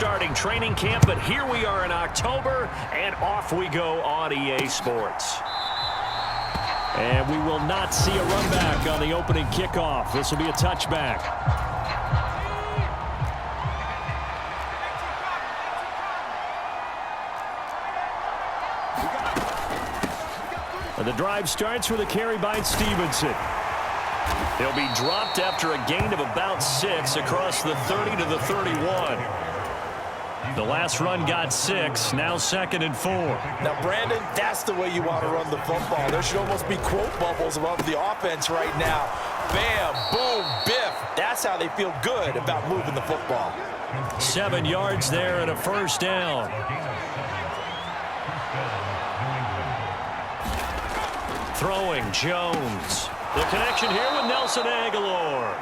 starting training camp, but here we are in October, and off we go on EA Sports. And we will not see a run back on the opening kickoff. This will be a touchback. And the drive starts with a carry by Stevenson. He'll be dropped after a gain of about 6 across the 30 to the 31. The last run got 6, now 2nd and 4. Now, Brandon, that's the way you want to run the football. There should almost be quote bubbles above the offense right now. Bam, boom, biff. That's how they feel good about moving the football. 7 yards there and a first down. Throwing, Jones. The connection here with Nelson Aguilar.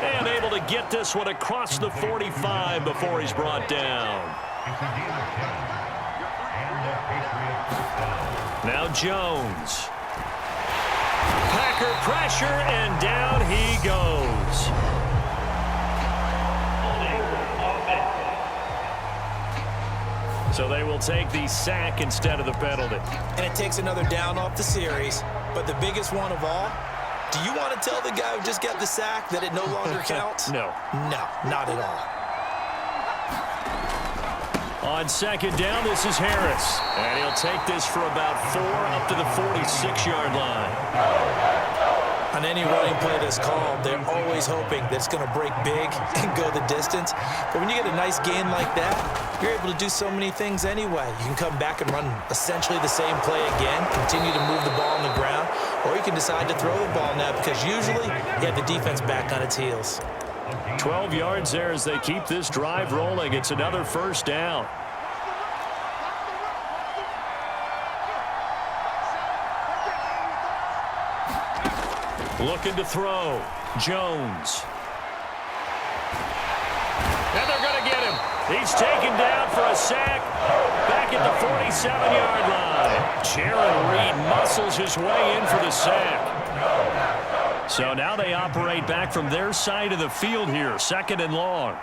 And able to get this one across the 45 before he's brought down. Now Jones. Packer pressure, and down he goes. So they will take the sack instead of the penalty. And it takes another down off the series. But the biggest one of all, do you want to tell the guy who just got the sack that it no longer counts? No. No, not at all. On 2nd down, this is Harris. And he'll take this for about 4 up to the 46-yard line. On any running play that's called, they're always hoping that it's going to break big and go the distance. But when you get a nice gain like that, you're able to do so many things anyway. You can come back and run essentially the same play again, continue to move the ball on the ground, or you can decide to throw the ball now because usually you have the defense back on its heels. 12 yards there as they keep this drive rolling. It's another first down. Looking to throw. Jones. And they're going to get him. He's taken down for a sack. Back at the 47-yard line. Jaron Reed muscles his way in for the sack. So now they operate back from their side of the field here. 2nd and long.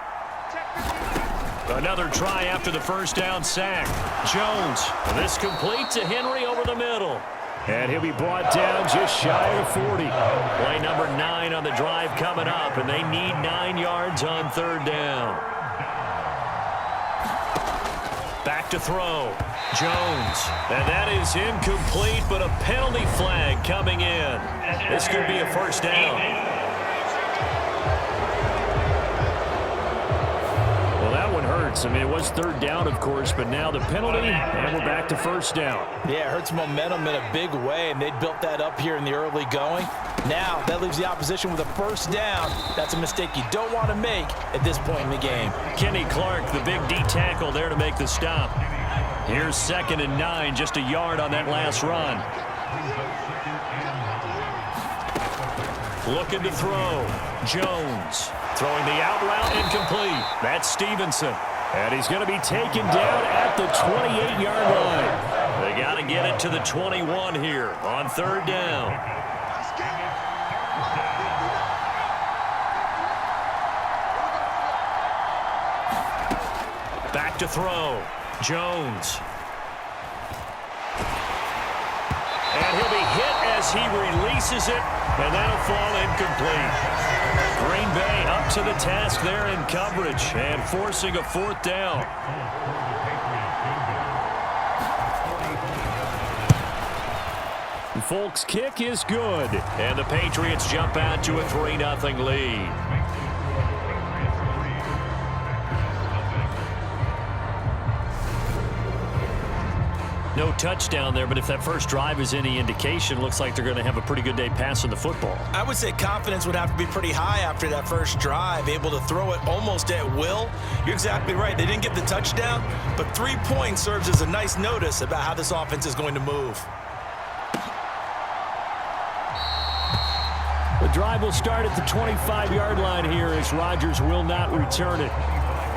Another try after the first down sack. Jones. This complete to Henry over the middle. And he'll be brought down just shy of 40. Play number 9 on the drive coming up, and they need 9 yards on 3rd down. Back to throw. Jones. And that is incomplete, but a penalty flag coming in. This could be a first down. I mean, it was 3rd down, of course, but now the penalty, and we're back to first down. Yeah, it hurts momentum in a big way, and they built that up here in the early going. Now, that leaves the opposition with a first down. That's a mistake you don't want to make at this point in the game. Kenny Clark, the big D tackle there to make the stop. Here's 2nd and 9, just a yard on that last run. Looking to throw. Jones. Throwing the out route incomplete. That's Stevenson. And he's going to be taken down at the 28-yard line. They got to get it to the 21 here on 3rd down. Back to throw. Jones. And he'll be hit as he releases it, and that'll fall incomplete. Green Bay up to the task there in coverage and forcing a 4th down. Folks' kick is good, and the Patriots jump out to a 3-0 lead. No touchdown there, but if that first drive is any indication, looks like they're going to have a pretty good day passing the football. I would say confidence would have to be pretty high after that first drive, able to throw it almost at will. You're exactly right. They didn't get the touchdown, but 3 points serves as a nice notice about how this offense is going to move. The drive will start at the 25-yard line here as Rodgers will not return it.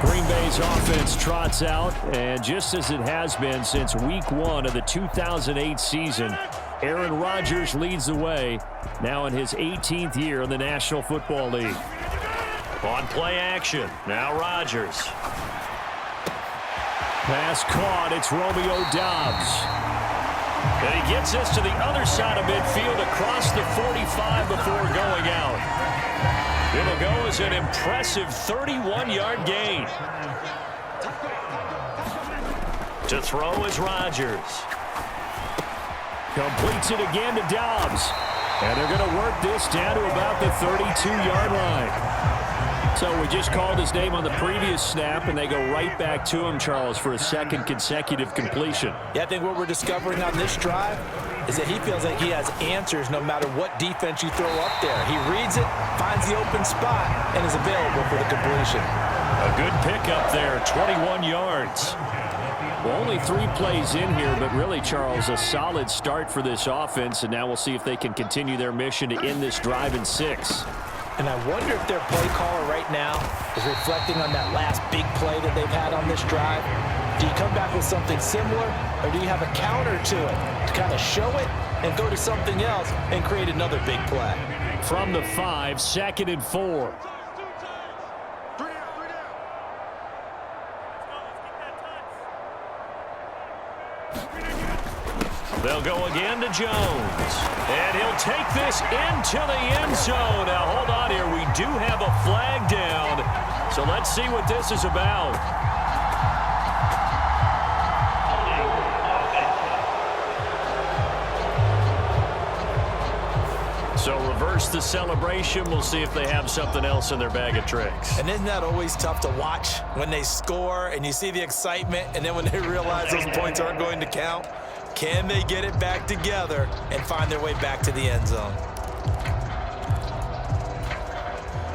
Green Bay's offense trots out, and just as it has been since week 1 of the 2008 season, Aaron Rodgers leads the way, now in his 18th year in the National Football League. On play action, now Rodgers. Pass caught. It's Romeo Doubs. And he gets this to the other side of midfield across the 45 before going out. It'll go as an impressive 31-yard gain. To throw is Rodgers. Completes it again to Doubs. And they're going to work this down to about the 32-yard line. So we just called his name on the previous snap, and they go right back to him, Charles, for a second consecutive completion. Yeah, I think what we're discovering on this drive is that he feels like he has answers no matter what defense you throw up there. He reads it, finds the open spot, and is available for the completion. A good pickup there, 21 yards. Well, only 3 plays in here, but really, Charles, a solid start for this offense, and now we'll see if they can continue their mission to end this drive in 6. And I wonder if their play caller right now is reflecting on that last big play that they've had on this drive. Do you come back with something similar, or do you have a counter to it to kind of show it and go to something else and create another big play? From the 5, 2nd and 4. They'll go again to Jones. And he'll take this into the end zone. Now, hold on here. We do have a flag down. So let's see what this is about. So reverse the celebration. We'll see if they have something else in their bag of tricks. And isn't that always tough to watch when they score and you see the excitement, and then when they realize those points aren't going to count? Can they get it back together and find their way back to the end zone?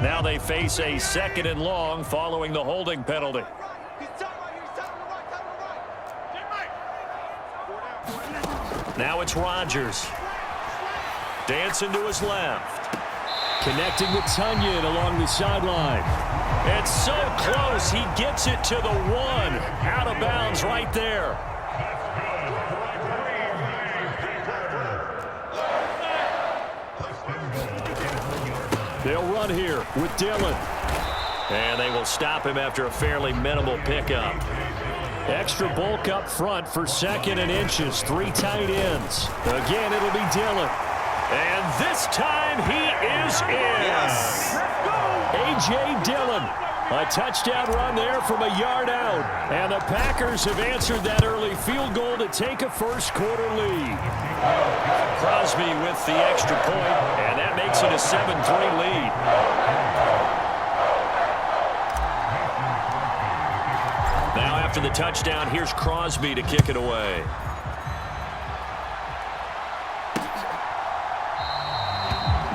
Now they face a 2nd and long following the holding penalty. Now it's Rodgers. Dancing to his left. Connecting with Tunyon along the sideline. It's so close. He gets it to the 1. Out of bounds right there. They'll run here with Dillon. And they will stop him after a fairly minimal pickup. Extra bulk up front for 2nd and inches. 3 tight ends. Again, it'll be Dillon. And this time he is in. Yes. A.J. Dillon. A touchdown run there from a yard out. And the Packers have answered that early field goal to take a first-quarter lead. Crosby with the extra point, and that makes it a 7-3 lead. Now after the touchdown, here's Crosby to kick it away.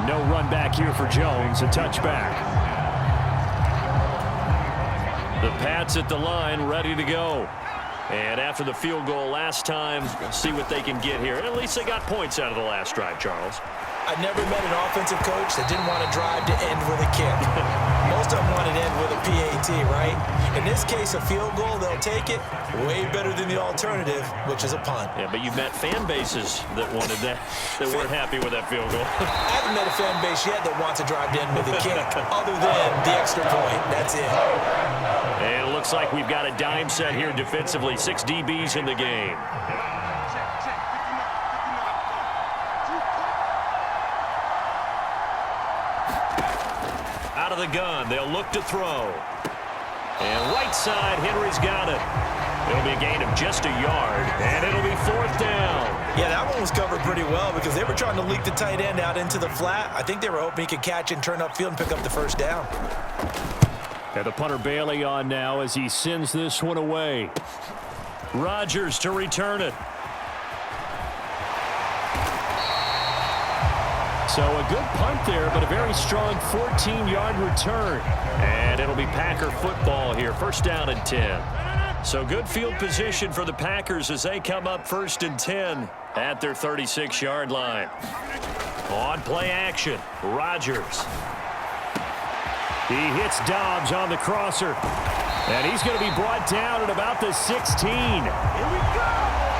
No run back here for Jones, a touchback. The Pats at the line, ready to go. And after the field goal last time, see what they can get here. At least they got points out of the last drive, Charles. I've never met an offensive coach that didn't want to drive to end with a kick. Most of them want to end with a PAT, right? In this case, a field goal, they'll take it. Way better than the alternative, which is a punt. Yeah, but you've met fan bases that wanted that, that weren't happy with that field goal. I haven't met a fan base yet that wants to drive to end with a kick, other than the extra point. That's it. And it looks like we've got a dime set here defensively. 6 DBs in the game. Out of the gun, they'll look to throw. And right side, Henry's got it. It'll be a gain of just a yard, and it'll be 4th down. Yeah, that one was covered pretty well because they were trying to leak the tight end out into the flat. I think they were hoping he could catch and turn upfield and pick up the first down. And the punter Bailey on now as he sends this one away. Rodgers to return it. So a good punt there, but a very strong 14-yard return. And it'll be Packer football here. First down and 10. So good field position for the Packers as they come up 1st and 10 at their 36-yard line. On play action, Rodgers. He hits Dobbs on the crosser. And he's going to be brought down at about the 16. Here we go!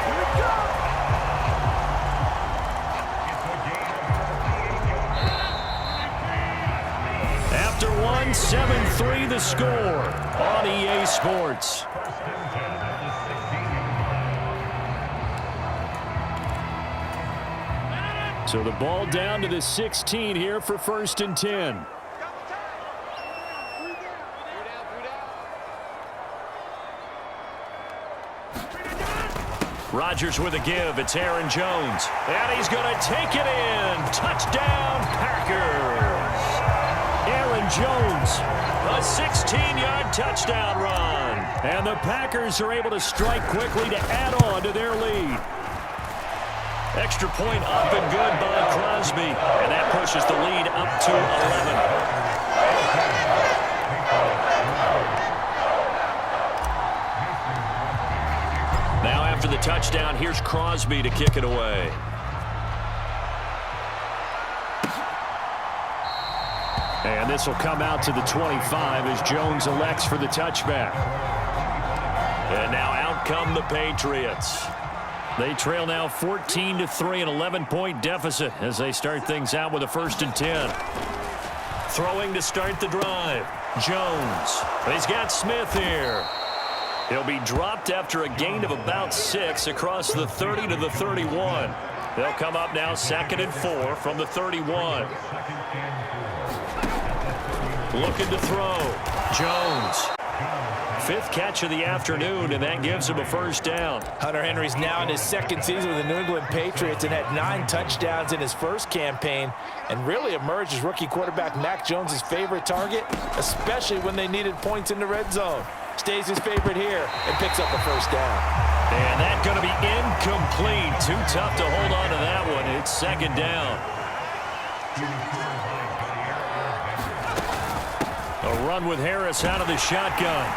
Here we go! After one, 7-3 the score on EA Sports. So the ball down to the 16 here for 1st and 10. Rodgers with a give. It's Aaron Jones. And he's going to take it in. Touchdown, Packers. Aaron Jones, a 16-yard touchdown run. And the Packers are able to strike quickly to add on to their lead. Extra point up and good by Crosby. And that pushes the lead up to 11. Now after the touchdown, here's Crosby to kick it away. And this will come out to the 25 as Jones elects for the touchback. And now out come the Patriots. They trail now 14-3, an 11-point deficit as they start things out with a 1st and 10. Throwing to start the drive. Jones. He's got Smith here. He'll be dropped after a gain of about 6 across the 30 to the 31. They'll come up now 2nd and 4 from the 31. Looking to throw. Jones. 5th catch of the afternoon, and that gives him a 1st down. Hunter Henry's now in his 2nd season with the New England Patriots and had 9 touchdowns in his first campaign and really emerged as rookie quarterback Mac Jones' favorite target, especially when they needed points in the red zone. Stays his favorite here and picks up a 1st down. And that's going to be incomplete. Too tough to hold on to that one. It's 2nd down. A run with Harris out of the shotgun.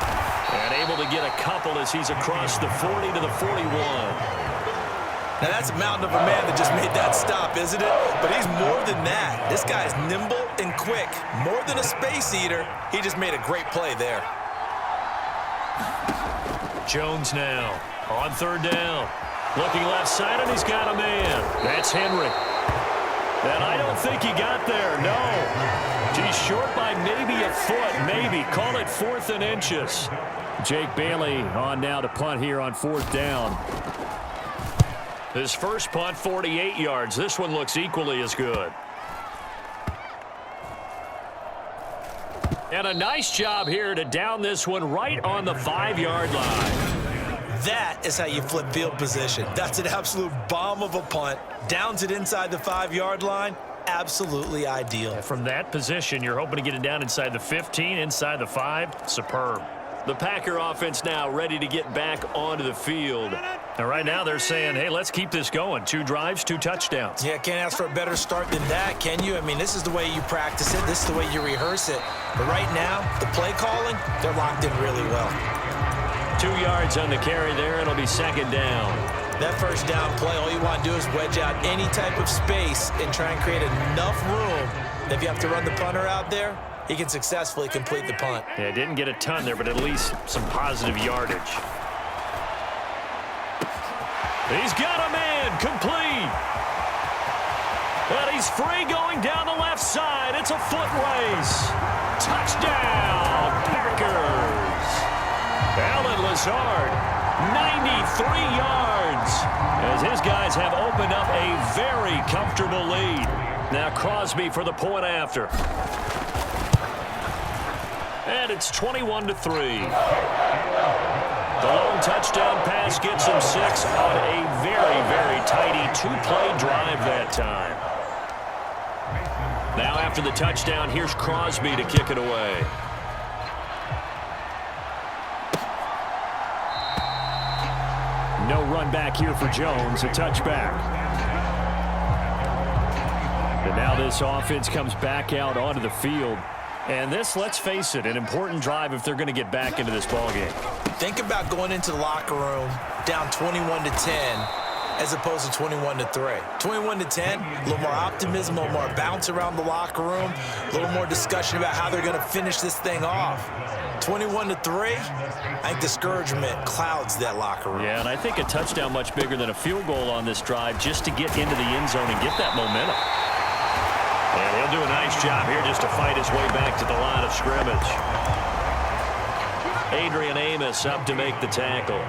And able to get a couple as he's across the 40 to the 41. Now that's a mountain of a man that just made that stop, isn't it? But he's more than that. This guy's nimble and quick. More than a space eater. He just made a great play there. Jones now on 3rd down. Looking left side, and he's got a man. That's Henry. And I don't think he got there, no. He's short by maybe a foot, maybe. Call it 4th and inches. Jake Bailey on now to punt here on 4th down. His first punt, 48 yards. This one looks equally as good. And a nice job here to down this one right on the 5-yard line. That is how you flip field position. That's an absolute bomb of a punt. Downs it inside the 5-yard line. Absolutely ideal. From that position, you're hoping to get it down inside the 15, inside the 5. Superb. The Packer offense now ready to get back onto the field. And right now they're saying, hey, let's keep this going. 2 drives, 2 touchdowns. Yeah, can't ask for a better start than that, can you? I mean, this is the way you practice it. This is the way you rehearse it. But right now, the play calling, they're locked in really well. 2 yards on the carry there. It'll be 2nd down. That 1st down play, all you want to do is wedge out any type of space and try and create enough room that if you have to run the punter out there, he can successfully complete the punt. Yeah, didn't get a ton there, but at least some positive yardage. He's got a man, complete. And he's free going down the left side. It's a foot race. Touchdown, Packers. Alan Lazard, 93 yards, as his guys have opened up a very comfortable lead. Now Crosby for the point after. And it's 21-3. The lone touchdown pass gets him 6 on a very, very tidy 2-play drive that time. Now after the touchdown, here's Crosby to kick it away. No run back here for Jones, a touchback. And now this offense comes back out onto the field. And this, let's face it, an important drive if they're going to get back into this ballgame. Think about going into the locker room down 21-10 as opposed to 21-3. 21-10, a little more optimism, a little more bounce around the locker room, a little more discussion about how they're going to finish this thing off. 21-3, I think discouragement clouds that locker room. Yeah, and I think a touchdown much bigger than a field goal on this drive just to get into the end zone and get that momentum. And he'll do a nice job here just to fight his way back to the line of scrimmage. Adrian Amos up to make the tackle.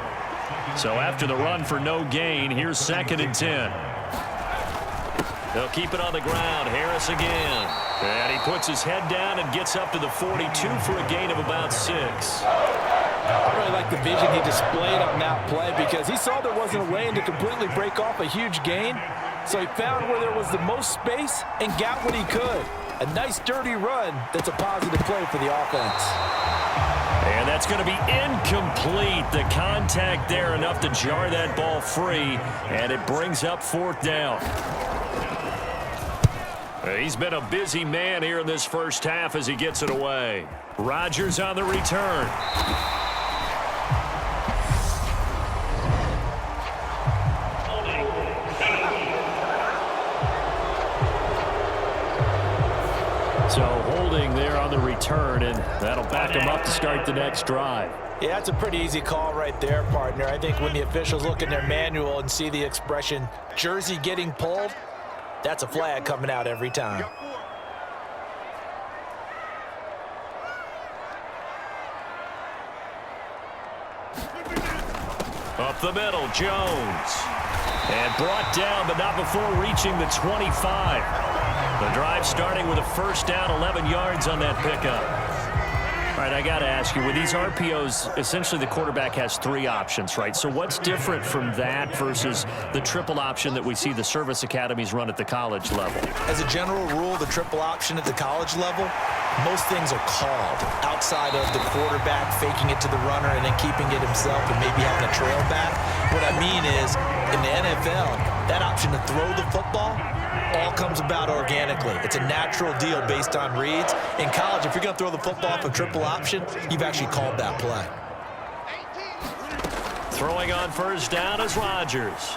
So after the run for no gain, here's 2nd and 10. They'll keep it on the ground. Harris again. And he puts his head down and gets up to the 42 for a gain of about 6. I really like the vision he displayed on that play because he saw there wasn't a way to completely break off a huge gain. So he found where there was the most space and got what he could. A nice dirty run that's a positive play for the offense. And that's going to be incomplete. The contact there enough to jar that ball free, and it brings up 4th down. He's been a busy man here in this first half as he gets it away. Rodgers on the return. So holding there on the return, and that'll back him up to start the next drive. Yeah, that's a pretty easy call right there, partner. I think when the officials look in their manual and see the expression jersey getting pulled, that's a flag coming out every time. Up the middle, Jones. And brought down, but not before reaching the 25. The drive starting with a first down, 11 yards on that pickup. All right, I got to ask you, with these RPOs, essentially the quarterback has 3 options, right? So what's different from that versus the triple option that we see the service academies run at the college level? As a general rule, the triple option at the college level, most things are called outside of the quarterback faking it to the runner and then keeping it himself and maybe having a trail back. What I mean is, in the NFL, that option to throw the football all comes about organically. It's a natural deal based on reads. In college, if you're going to throw the football for triple option, you've actually called that play. Throwing on first down is Rodgers.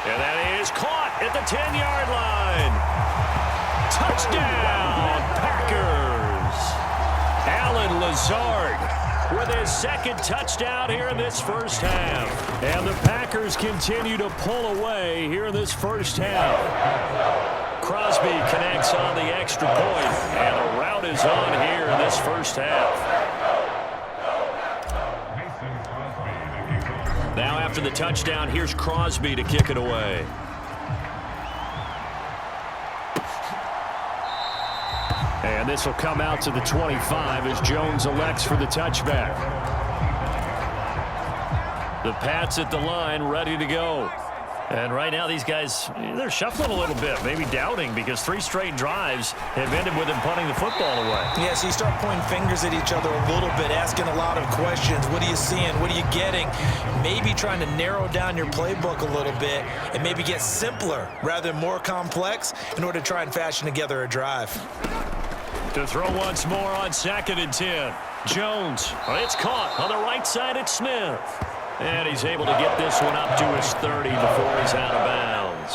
And that is caught at the 10-yard line. Touchdown, Packers. Allen Lazard with his 2nd touchdown here in this first half. And the Packers continue to pull away here in this first half. Crosby connects on the extra point, and a rout is on here in this first half. Now after the touchdown, here's Crosby to kick it away. And this will come out to the 25 as Jones elects for the touchback. The Pats at the line, ready to go. And right now these guys, they're shuffling a little bit, maybe doubting, because 3 straight drives have ended with them punting the football away. Yeah, so you start pointing fingers at each other a little bit, asking a lot of questions. What are you seeing? What are you getting? Maybe trying to narrow down your playbook a little bit and maybe get simpler rather than more complex in order to try and fashion together a drive. To throw once more on 2nd and 10. Jones, it's caught on the right side at Smith. And he's able to get this one up to his 30 before he's out of bounds.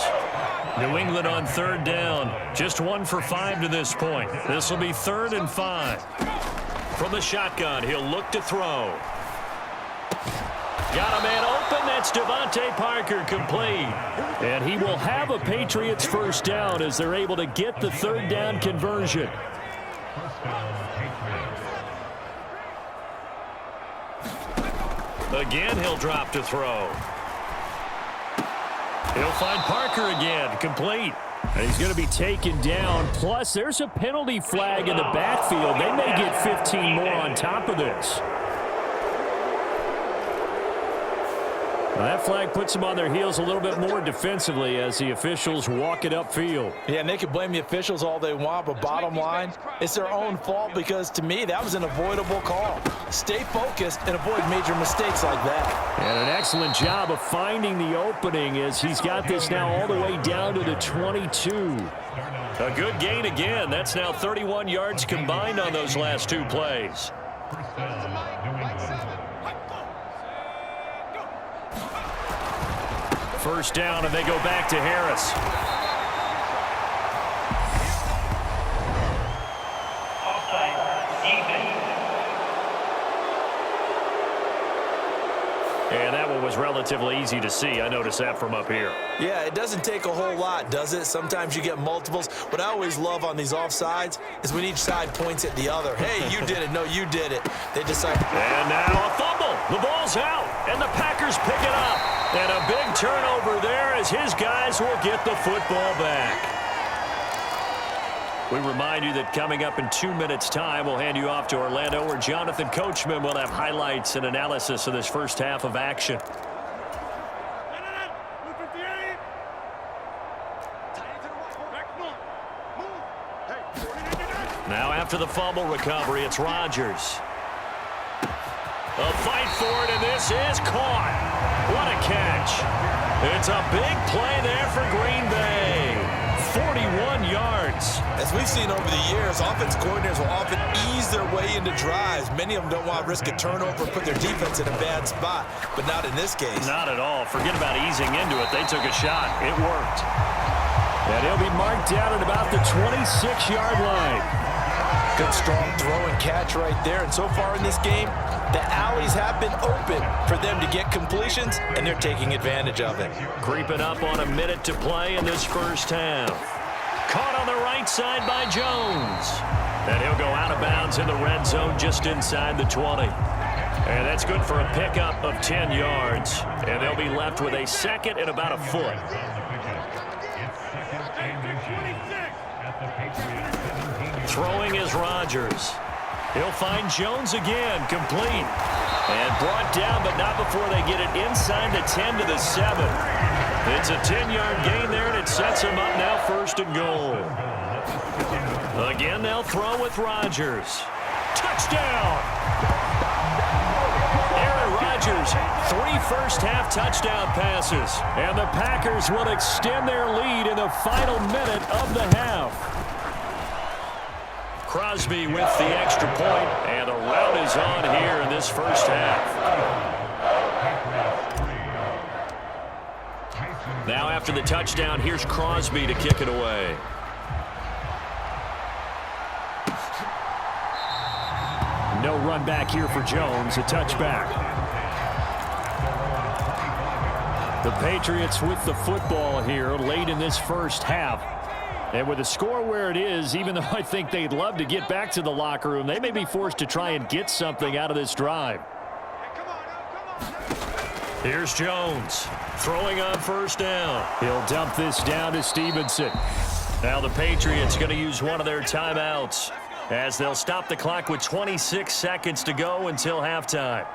New England on 3rd down. Just 1 for 5 to this point. This will be 3rd and 5. From the shotgun, he'll look to throw. Got a man open. That's Devontae Parker, complete. And he will have a Patriots first down as they're able to get the 3rd down conversion. Again, he'll drop to throw. He'll find Parker again, complete. And he's going to be taken down. Plus, there's a penalty flag in the backfield. They may get 15 more on top of this. Well, that flag puts them on their heels a little bit more defensively as the officials walk it upfield. Yeah, and they can blame the officials all they want, but bottom line, it's their own fault because, to me, that was an avoidable call. Stay focused and avoid major mistakes like that. And an excellent job of finding the opening as he's got this now all the way down to the 22. A good gain again. That's now 31 yards combined on those last 2 plays. First down, and they go back to Harris. And that one was relatively easy to see. I noticed that from up here. Yeah, it doesn't take a whole lot, does it? Sometimes you get multiples. What I always love on these offsides is when each side points at the other. Hey, you did it. No, you did it. They decide. And now a fumble. The ball's out, and the Packers pick it up. And a big turnover there as his guys Packers will get the football back. We remind you that coming up in 2 minutes' time, we'll hand you off to Orlando, where Jonathan Coachman will have highlights and analysis of this first half of action. Now after the fumble recovery, it's Rodgers. A fight for it, and this is caught. What a catch. It's a big play there for Green Bay. 41 yards. As we've seen over the years, offense coordinators will often ease their way into drives. Many of them don't want to risk a turnover or put their defense in a bad spot, but not in this case. Not at all. Forget about easing into it. They took a shot. It worked. And he'll be marked down at about the 26-yard line. Good, strong throw and catch right there. And so far in this game, the alleys have been open for them to get completions, and they're taking advantage of it. Creeping up on a minute to play in this first half. Caught on the right side by Jones. And he'll go out of bounds in the red zone just inside the 20. And that's good for a pickup of 10 yards. And they'll be left with a second and about a foot. Throwing is Rodgers. He'll find Jones again, complete. And brought down, but not before they get it inside the 10 to the 7. It's a 10-yard gain there, and it sets them up now 1st and goal. Again, they'll throw with Rodgers. Touchdown! Aaron Rodgers, 3 first-half touchdown passes. And the Packers will extend their lead in the final minute of the half. Crosby with the extra point, and the rout is on here in this first half. Now after the touchdown, here's Crosby to kick it away. No run back here for Jones, a touchback. The Patriots with the football here late in this first half. And with the score where it is, even though I think they'd love to get back to the locker room, they may be forced to try and get something out of this drive. Here's Jones, throwing on first down. He'll dump this down to Stevenson. Now the Patriots going to use one of their timeouts as they'll stop the clock with 26 seconds to go until halftime.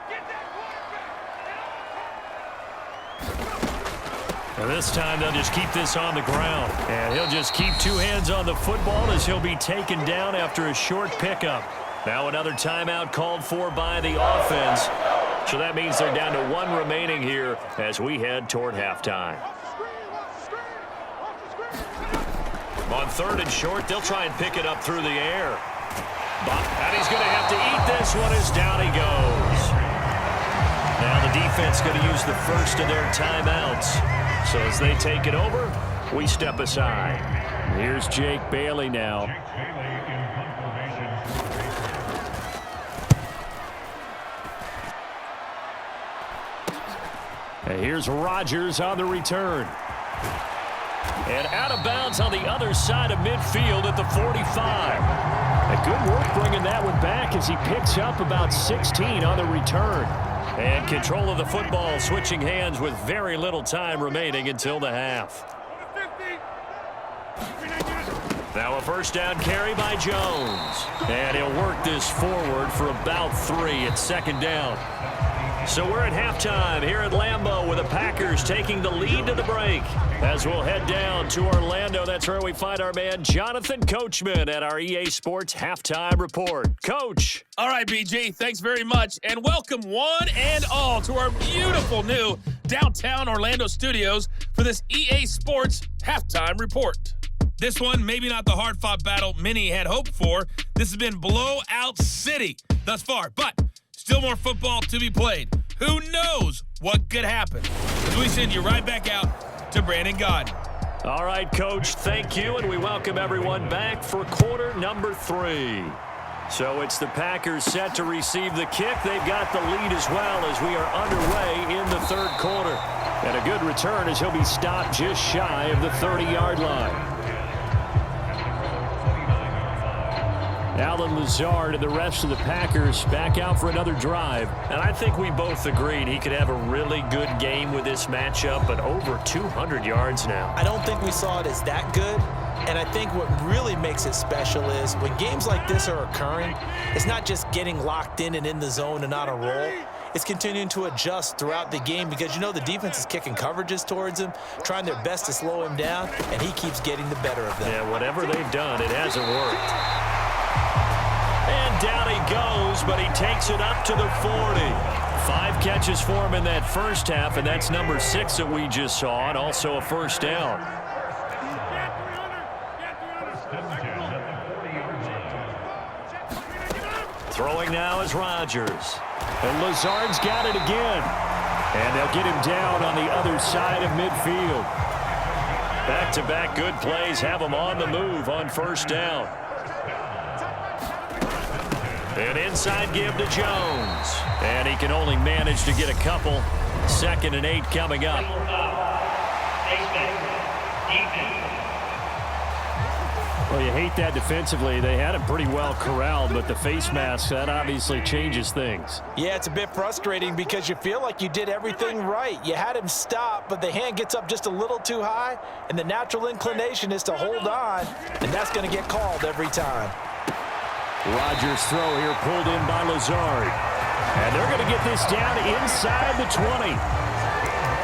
And this time they'll just keep this on the ground. And he'll just keep 2 hands on the football as he'll be taken down after a short pickup. Now another timeout called for by the offense. So that means they're down to 1 remaining here as we head toward halftime. On 3rd and short, they'll try and pick it up through the air. And he's going to have to eat this one as down he goes. Now the defense going to use the first of their timeouts. So as they take it over, we step aside. Here's Jake Bailey now. And here's Rodgers on the return. And out of bounds on the other side of midfield at the 45. And good work bringing that one back as he picks up about 16 on the return. And control of the football switching hands with very little time remaining until the half. Now a first down carry by Jones. And he'll work this forward for about 3 at 2nd down. So we're at halftime here at Lambeau with the Packers taking the lead to the break. As we'll head down to Orlando, that's where we find our man Jonathan Coachman at our EA Sports Halftime Report. Coach. All right, BG, thanks very much. And welcome one and all to our beautiful new downtown Orlando studios for this EA Sports Halftime Report. This one, maybe not the hard-fought battle many had hoped for. This has been blowout city thus far, but still more football to be played. Who knows what could happen? As we send you right back out to Brandon Gaudin. All right, Coach, thank you, and we welcome everyone back for quarter number 3. So it's the Packers set to receive the kick. They've got the lead as well as we are underway in the 3rd quarter. And a good return as he'll be stopped just shy of the 30-yard line. Allen Lazard and the rest of the Packers back out for another drive. And I think we both agreed he could have a really good game with this matchup, but over 200 yards now. I don't think we saw it as that good. And I think what really makes it special is when games like this are occurring, it's not just getting locked in and in the zone and on a roll. It's continuing to adjust throughout the game because, you know, the defense is kicking coverages towards him, trying their best to slow him down, and he keeps getting the better of them. Yeah, whatever they've done, it hasn't worked. And down he goes, but he takes it up to the 40. 5 catches for him in that first half, and that's number 6 that we just saw, and also a first down. Throwing now is Rodgers. And Lazard's got it again. And they'll get him down on the other side of midfield. Back-to-back good plays have him on the move on first down. An inside give to Jones. And he can only manage to get a couple. 2nd and 8 coming up. Well, you hate that defensively. They had him pretty well corralled, but the face mask, that obviously changes things. Yeah, it's a bit frustrating because you feel like you did everything right. You had him stop, but the hand gets up just a little too high, and the natural inclination is to hold on, and that's going to get called every time. Rodgers' throw here pulled in by Lazard. And they're going to get this down inside the 20.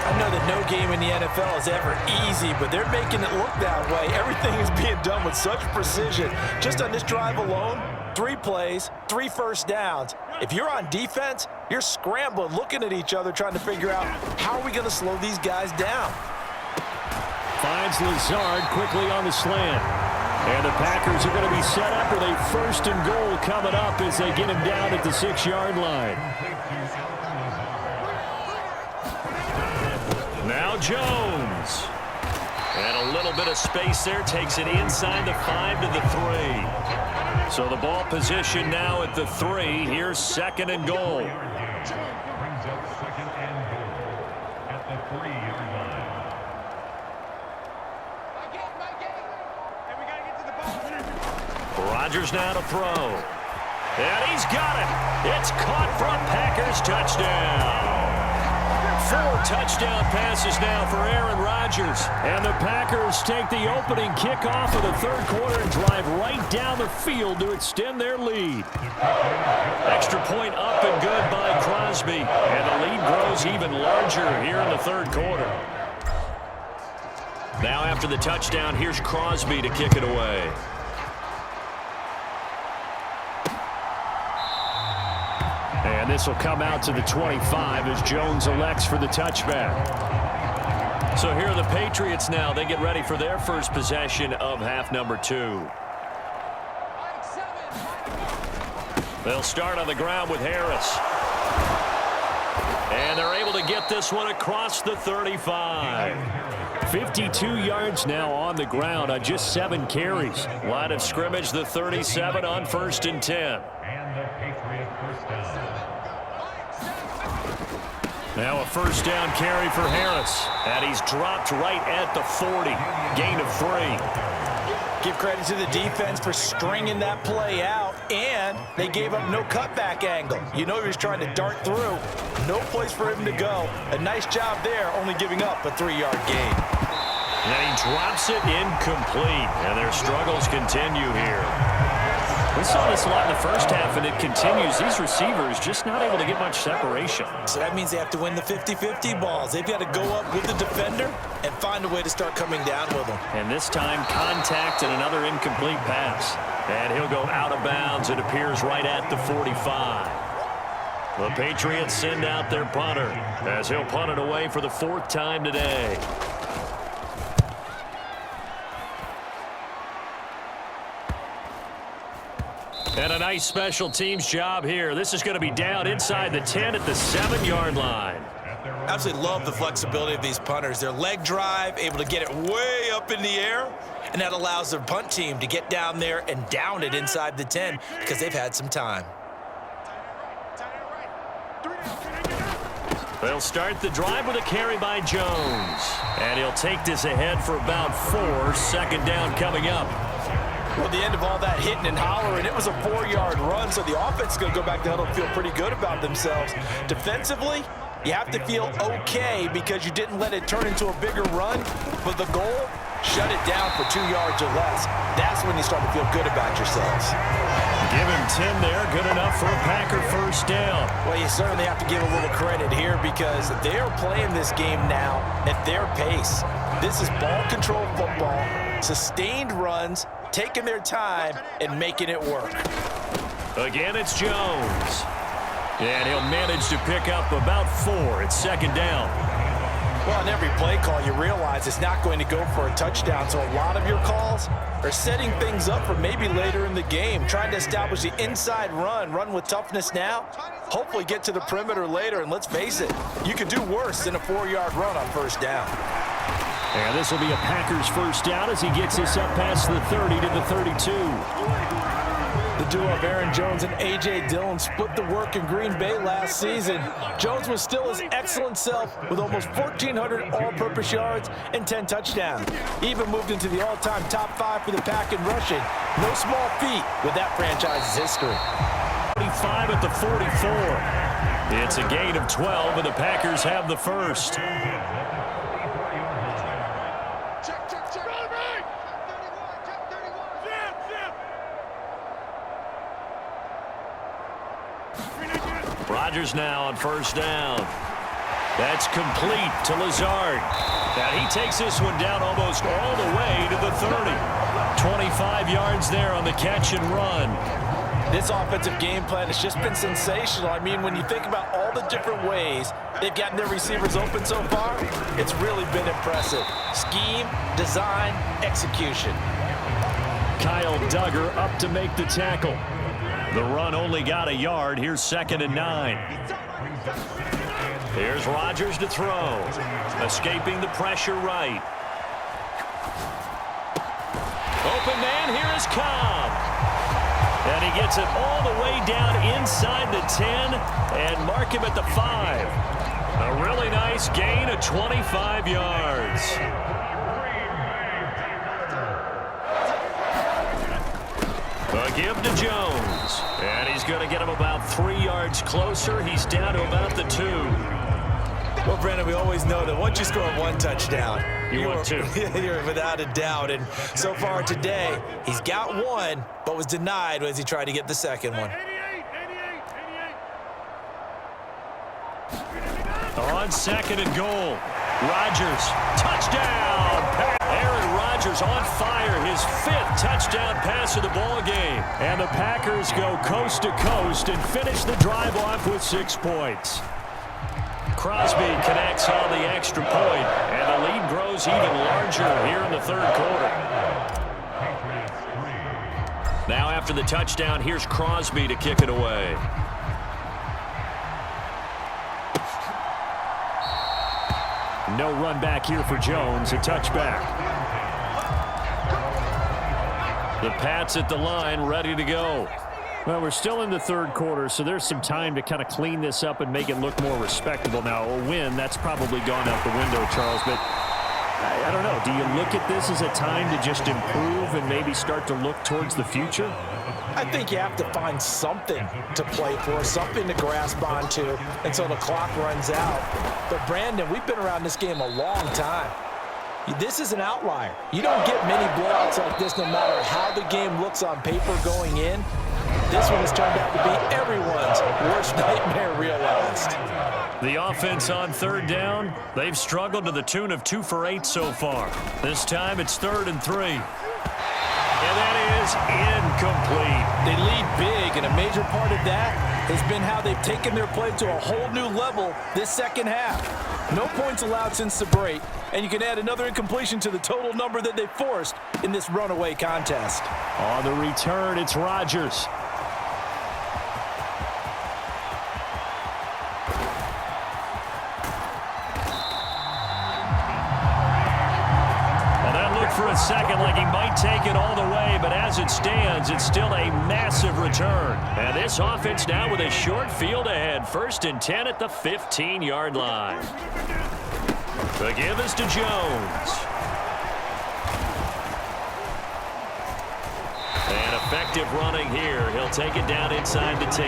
I know that no game in the NFL is ever easy, but they're making it look that way. Everything is being done with such precision. Just on this drive alone, 3 plays, 3 first downs. If you're on defense, you're scrambling, looking at each other, trying to figure out how are we going to slow these guys down. Finds Lazard quickly on the slant. And the Packers are going to be set up with a 1st and goal coming up as they get him down at the 6-yard line. Now Jones. And a little bit of space there. Takes it inside the 5 to the 3. So the ball position now at the 3. Here's 2nd and goal. Rodgers now to throw. And he's got it. It's caught for a Packers touchdown. 4 touchdown passes now for Aaron Rodgers. And the Packers take the opening kickoff of the 3rd quarter and drive right down the field to extend their lead. Extra point up and good by Crosby. And the lead grows even larger here in the 3rd quarter. Now after the touchdown, here's Crosby to kick it away. And this will come out to the 25 as Jones elects for the touchback. So here are the Patriots now. They get ready for their first possession of half number 2. They'll start on the ground with Harris. And they're able to get this one across the 35. 52 yards now on the ground on just 7 carries. Line of scrimmage, the 37 on 1st and 10. Now a first down carry for Harris. And he's dropped right at the 40. Gain of 3. Give credit to the defense for stringing that play out, and they gave up no cutback angle. You know he was trying to dart through. No place for him to go. A nice job there, only giving up a 3-yard gain. And he drops it incomplete. And their struggles continue here. We saw this a lot in the first half, and it continues. These receivers just not able to get much separation. So that means they have to win the 50-50 balls. They've got to go up with the defender and find a way to start coming down with them. And this time, contact and another incomplete pass. And he'll go out of bounds. It appears right at the 45. The Patriots send out their punter as he'll punt it away for the 4th time today. And a nice special teams job here. This is going to be down inside the 10 at the 7-yard line. Absolutely love the flexibility of these punters. Their leg drive, able to get it way up in the air, and that allows their punt team to get down there and down it inside the 10 because they've had some time. They'll start the drive with a carry by Jones. And he'll take this ahead for about 4. 2nd down coming up. Well, the end of all that hitting and hollering, it was a 4-yard run, so the offense is going to go back to huddle and feel pretty good about themselves. Defensively, you have to feel okay because you didn't let it turn into a bigger run, but the goal, shut it down for 2 yards or less. That's when you start to feel good about yourselves. Give him 10 there, good enough for a Packer first down. Well, you certainly have to give a little credit here because they're playing this game now at their pace. This is ball control football, sustained runs, taking their time and making it work. Again, it's Jones. And he'll manage to pick up about 4. It's second down. Well, in every play call, you realize it's not going to go for a touchdown, so a lot of your calls are setting things up for maybe later in the game, trying to establish the inside run with toughness now, hopefully get to the perimeter later, and let's face it, you can do worse than a 4-yard run on first down. And this will be a Packers first down as he gets this up past the 30 to the 32. The duo of Aaron Jones and A.J. Dillon split the work in Green Bay last season. Jones was still his excellent self with almost 1,400 all-purpose yards and 10 touchdowns. He even moved into the all-time top 5 for the Pack in rushing. No small feat with that franchise's history. 45 at the 44. It's a gain of 12, and the Packers have the first. Rodgers now on first down. That's complete to Lazard. Now he takes this one down almost all the way to the 30. 25 yards there on the catch and run. This offensive game plan has just been sensational. I mean, when you think about all the different ways they've gotten their receivers open so far, it's really been impressive. Scheme, design, execution. Kyle Duggar up to make the tackle. The run only got a yard. Here's 2nd and 9. Here's Rodgers to throw. Escaping the pressure right. Open man, here is Cobb. And he gets it all the way down inside the 10 and mark him at the 5. A really nice gain of 25 yards. A give to Jones. And he's going to get him about 3 yards closer. He's down to about the 2. Well, Brandon, we always know that once you score 1 touchdown, you want 2. You're without a doubt. And so far today, he's got 1, but was denied as he tried to get the second one. On 2nd and goal. Rodgers, touchdown! Aaron Rodgers on fire, his 5th touchdown pass of the ball game. And the Packers go coast to coast and finish the drive off with 6 points. Crosby connects on the extra point, and the lead grows even larger here in the 3rd quarter. Now after the touchdown, here's Crosby to kick it away. No run back here for Jones, a touchback. The Pats at the line, ready to go. Well, we're still in the 3rd quarter, so there's some time to kind of clean this up and make it look more respectable. Now, a win, that's probably gone out the window, Charles, but I don't know. Do you look at this as a time to just improve and maybe start to look towards the future? I think you have to find something to play for, something to grasp onto until the clock runs out. But, Brandon, we've been around this game a long time. This is an outlier. You don't get many blowouts like this no matter how the game looks on paper going in. This one has turned out to be everyone's worst nightmare realized. The offense on 3rd down, they've struggled to the tune of 2 for 8 so far. This time it's 3rd and 3. And that is incomplete. They lead big, and a major part of that has been how they've taken their play to a whole new level this second half. No points allowed since the break, and you can add another incompletion to the total number that they forced in this runaway contest. On the return, it's Rodgers. For a second like he might take it all the way, but as it stands, it's still a massive return. And this offense now with a short field ahead. 1st and 10 at the 15-yard line. The give is to Jones. effective running here. He'll take it down inside the 10.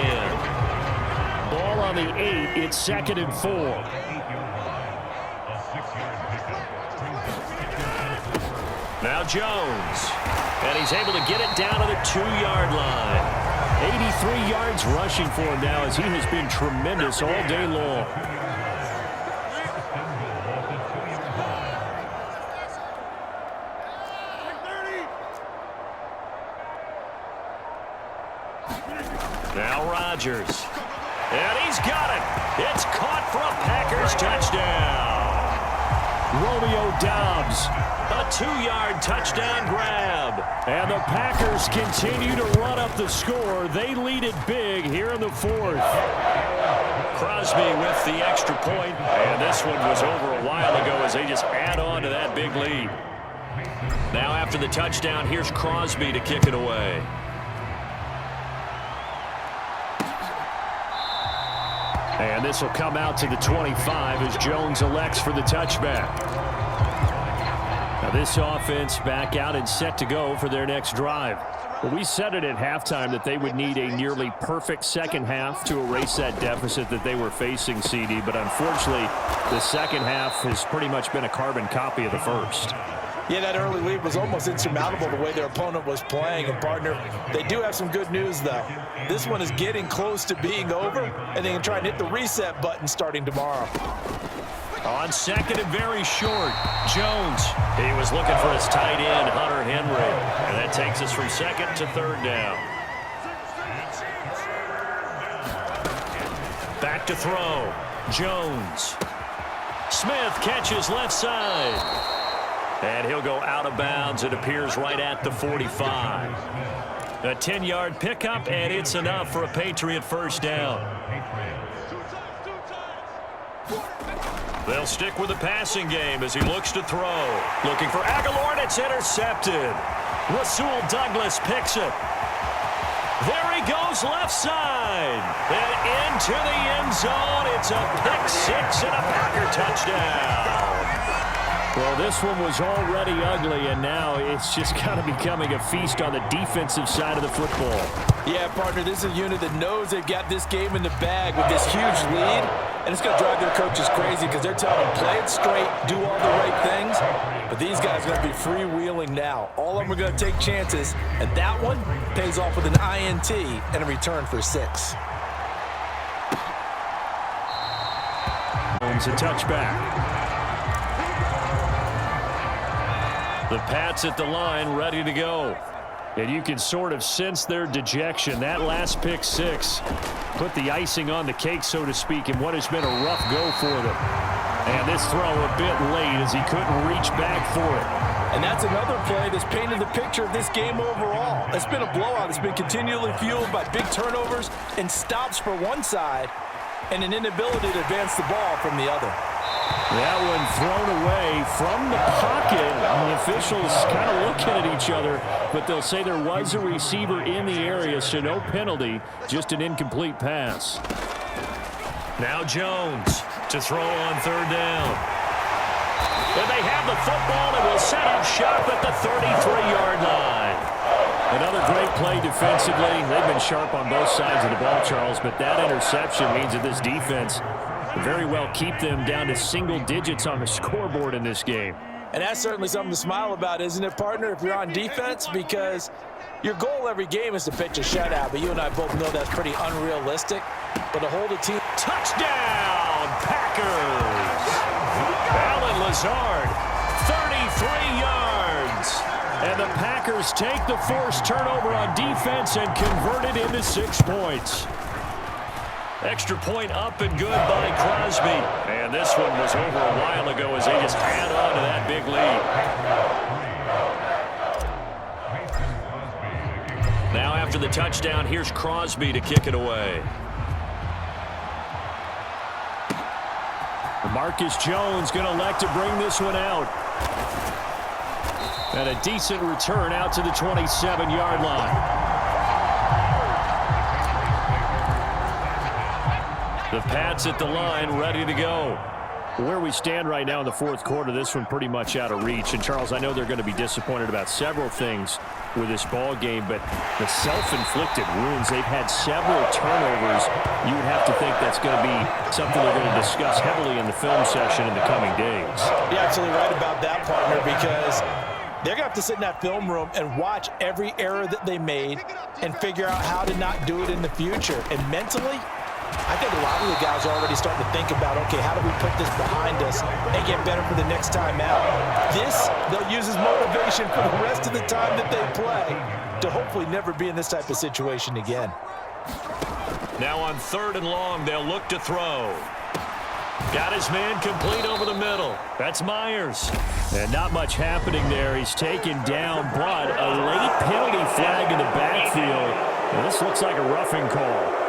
Ball on the 8. It's 2nd and 4. Now Jones. And he's able to get it down to the 2-yard line. 83 yards rushing for him now as he has been tremendous all day long. Now Rodgers. And he's got it. It's caught for a Packers touchdown. Romeo Doubs. A 2-yard touchdown grab. And the Packers continue to run up the score. They lead it big here in the 4th. Crosby with the extra point. And this one was over a while ago as they just add on to that big lead. Now after the touchdown, here's Crosby to kick it away. And this will come out to the 25 as Jones elects for the touchback. Now this offense back out and set to go for their next drive. Well, we said it at halftime that they would need a nearly perfect second half to erase that deficit that they were facing, CD. But unfortunately, the second half has pretty much been a carbon copy of the first. Yeah, that early lead was almost insurmountable the way their opponent was playing. And, partner, they do have some good news, though. This one is getting close to being over, and they can try and hit the reset button starting tomorrow. On 2nd and very short, Jones. He was looking for his tight end, Hunter Henry. And that takes us from 2nd to 3rd down. Back to throw. Jones. Smith catches left side. And he'll go out of bounds. It appears right at the 45. A 10-yard pickup, and it's enough for a Patriot first down. They'll stick with the passing game as he looks to throw. Looking for Aguilar, and it's intercepted. Rasul Douglas picks it. There he goes left side. And into the end zone. It's a pick six and a Packer touchdown. Well, this one was already ugly, and now it's just kind of becoming a feast on the defensive side of the football. Yeah, partner, this is a unit that knows they've got this game in the bag with this huge lead, and it's going to drive their coaches crazy because they're telling them, play it straight, do all the right things, but these guys are going to be freewheeling now. All of them are going to take chances, and that one pays off with an INT and a return for 6. It's a touchback. The Pats at the line, ready to go. And you can sort of sense their dejection. That last pick six put the icing on the cake, so to speak, in what has been a rough go for them. And this throw a bit late as he couldn't reach back for it. And that's another play that's painted the picture of this game overall. It's been a blowout. It's been continually fueled by big turnovers and stops for one side and an inability to advance the ball from the other. That one thrown away from the pocket. And the officials kind of looking at each other, but they'll say there was a receiver in the area, so no penalty, just an incomplete pass. Now Jones to throw on 3rd down. And they have the football and will set up shop at the 33-yard line. Another great play defensively. They've been sharp on both sides of the ball, Charles, but that interception means that this defense very well keep them down to single digits on the scoreboard in this game. And that's certainly something to smile about, isn't it, partner, if you're on defense? Because your goal every game is to pitch a shutout, but you and I both know that's pretty unrealistic. But to hold a team... Touchdown, Packers! Allen Lazard, 33 yards. And the Packers take the forced turnover on defense and convert it into 6 points. Extra point up and good by Crosby. And this one was over a while ago as they just add on to that big lead. Now after the touchdown, here's Crosby to kick it away. Marcus Jones going to elect to bring this one out. And a decent return out to the 27-yard line. The Pats at the line, ready to go. Where we stand right now in the fourth quarter, this one pretty much out of reach. And, Charles, I know they're going to be disappointed about several things with this ball game, but the self-inflicted wounds, they've had several turnovers. You would have to think that's going to be something they're going to discuss heavily in the film session in the coming days. You're absolutely right about that, partner, because they're going to have to sit in that film room and watch every error that they made and figure out how to not do it in the future. And mentally, I think a lot of the guys are already starting to think about, okay, how do we put this behind us and get better for the next time out? This, they'll use as motivation for the rest of the time that they play to hopefully never be in this type of situation again. Now on 3rd and long, they'll look to throw. Got his man complete over the middle. That's Myers. And not much happening there. He's taken down, but a late penalty flag in the backfield. And this looks like a roughing call.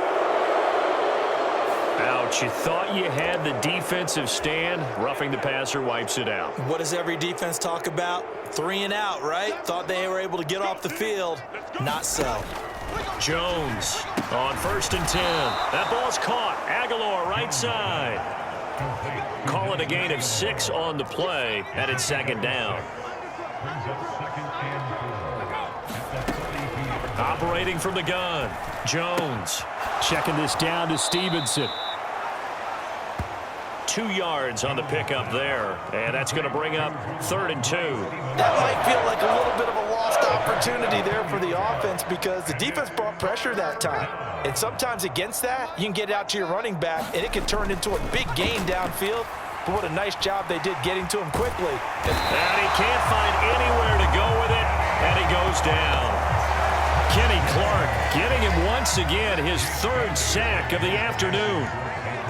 Ouch, you thought you had the defensive stand. Roughing the passer wipes it out. What does every defense talk about? 3 and out, right? Thought they were able to get off the field. Not so. Jones on 1st and 10. That ball's caught. Aguilar right side. Call it a gain of 6 on the play, and it's 2nd down. Operating from the gun, Jones. Checking this down to Stevenson. 2 yards on the pickup there, and that's going to bring up 3rd and 2. That might feel like a little bit of a lost opportunity there for the offense because the defense brought pressure that time. And sometimes against that, you can get out to your running back, and it can turn into a big gain downfield. But what a nice job they did getting to him quickly. And he can't find anywhere to go with it, and he goes down. Kenny Clark getting him once again, his 3rd sack of the afternoon.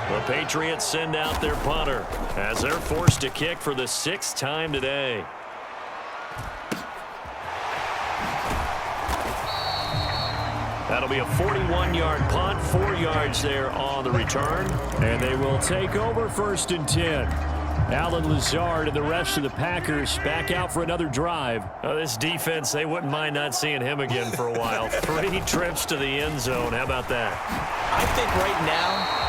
The Patriots send out their punter as they're forced to kick for the 6th time today. That'll be a 41-yard punt, 4 yards there on the return. And they will take over 1st and 10. Allen Lazard and the rest of the Packers back out for another drive. This defense, they wouldn't mind not seeing him again for a while. 3 trips to the end zone. How about that? I think right now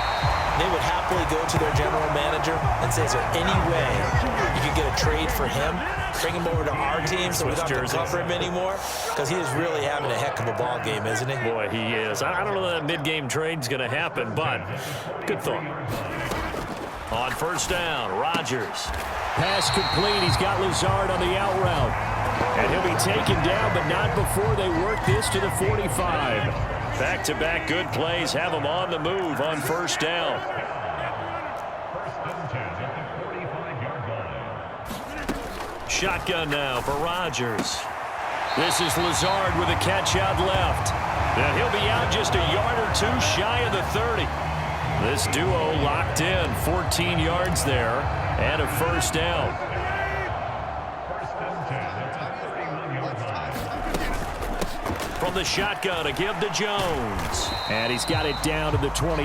they would happily go to their general manager and say, is there any way you could get a trade for him? Bring him over to our team so we don't have to cover him anymore? Because he is really having a heck of a ball game, isn't he? Boy, he is. I don't know that mid-game trade's going to happen, but good thought. On 1st down, Rodgers. Pass complete. He's got Lazard on the out route. And he'll be taken down, but not before they work this to the 45. Back-to-back good plays have him on the move on 1st down. Shotgun now for Rodgers. This is Lazard with a catch out left. And he'll be out just a yard or 2 shy of the 30. This duo locked in, 14 yards there, and a 1st down. From the shotgun, a give to Jones. And he's got it down to the 28.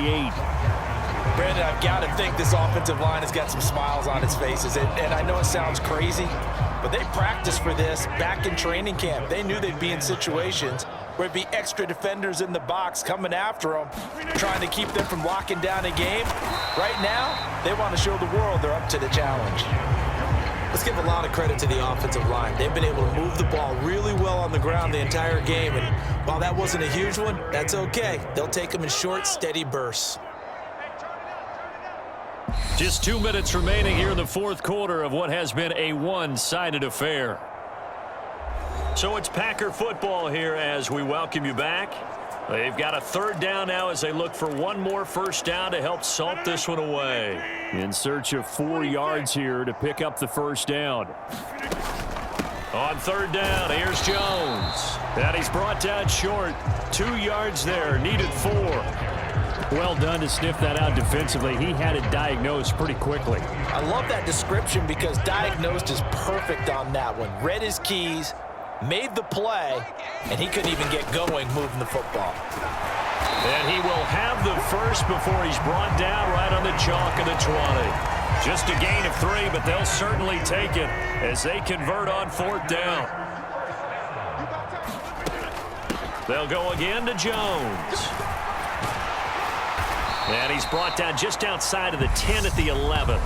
Brandon, I've got to think this offensive line has got some smiles on its faces. And I know it sounds crazy, but they practiced for this back in training camp. They knew they'd be in situations where it'd be extra defenders in the box coming after them, trying to keep them from locking down a game. Right now, they want to show the world they're up to the challenge. Let's give a lot of credit to the offensive line. They've been able to move the ball really well on the ground the entire game. And while that wasn't a huge one, that's okay. They'll take them in short, steady bursts. Just 2 minutes remaining here in the fourth quarter of what has been a one-sided affair. So it's Packer football here as we welcome you back. They've got a 3rd down now as they look for one more 1st down to help salt this one away. In search of 4 yards here to pick up the 1st down. On 3rd down, here's Jones. And he's brought down short. 2 yards there, needed 4. Well done to sniff that out defensively. He had it diagnosed pretty quickly. I love that description because diagnosed is perfect on that one. Read his keys, made the play, and he couldn't even get going moving the football. And he will have the 1st before he's brought down right on the chalk of the 20. Just a gain of 3, but they'll certainly take it as they convert on 4th down. They'll go again to Jones. And he's brought down just outside of the 10 at the 11.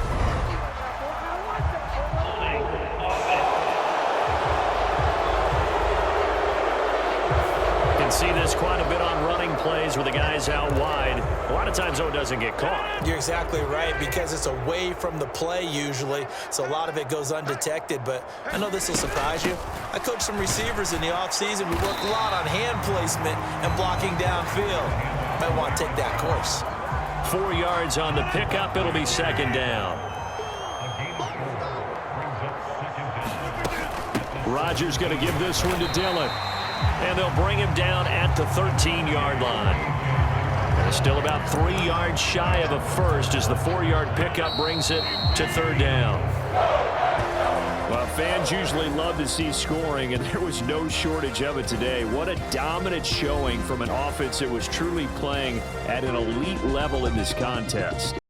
see this quite a bit on running plays where the guy's out wide. A lot of times, though, it doesn't get caught. You're exactly right, because it's away from the play usually, so a lot of it goes undetected. But I know this will surprise you. I coach some receivers in the offseason. We work a lot on hand placement and blocking downfield. Might want to take that course. 4 yards on the pickup. It'll be second down. Rodgers going to give this one to Dillon. And they'll bring him down at the 13-yard line. And still about 3 yards shy of a first as the 4-yard pickup brings it to third down. Well, fans usually love to see scoring, and there was no shortage of it today. What a dominant showing from an offense that was truly playing at an elite level in this contest.